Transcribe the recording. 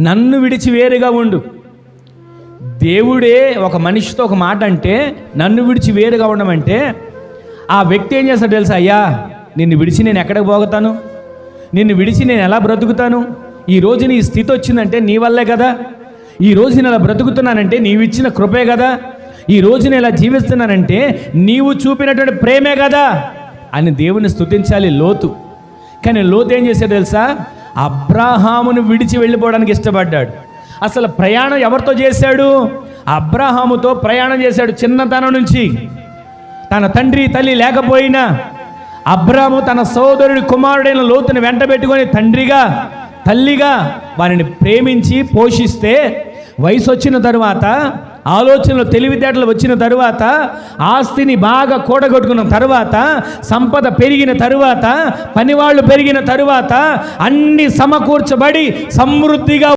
నన్ను విడిచి వేరుగా ఉండు. దేవుడే ఒక మనిషితో ఒక మాట అంటే నన్ను విడిచి వేరుగా ఉండమంటే ఆ వ్యక్తి ఏం చేస్తాడు తెలుసా? అయ్యా, నిన్ను విడిచి నేను ఎక్కడికి పోగతాను? నిన్ను విడిచి నేను ఎలా బ్రతుకుతాను? ఈరోజు నీ స్థితి వచ్చిందంటే నీ వల్లే కదా. ఈరోజు నేను అలా బ్రతుకుతున్నానంటే నీవు ఇచ్చిన కృపే కదా. ఈరోజు నేను ఇలా జీవిస్తున్నానంటే నీవు చూపినటువంటి ప్రేమే కదా అని దేవుని స్తుతించాలి లోతు. కానీ లోతు ఏం చేశాడు తెలుసా? అబ్రాహామును విడిచి వెళ్ళిపోవడానికి ఇష్టపడ్డాడు. అసలు ప్రయాణం ఎవరితో చేశాడు? అబ్రాహాముతో ప్రయాణం చేశాడు. చిన్నతనం నుంచి తన తండ్రి తల్లి లేకపోయినా అబ్రాహాము తన సోదరుడి కుమారుడైన లోతుని వెంట పెట్టుకొని తండ్రిగా తల్లిగా వారిని ప్రేమించి పోషిస్తే వయసు వచ్చిన తరువాత, ఆలోచనలు తెలివితేటలు వచ్చిన తరువాత, ఆస్తిని బాగా కూడగొట్టుకున్న తరువాత, సంపద పెరిగిన తరువాత, పనివాళ్ళు పెరిగిన తరువాత అన్ని సమకూర్చబడి సమృద్ధిగా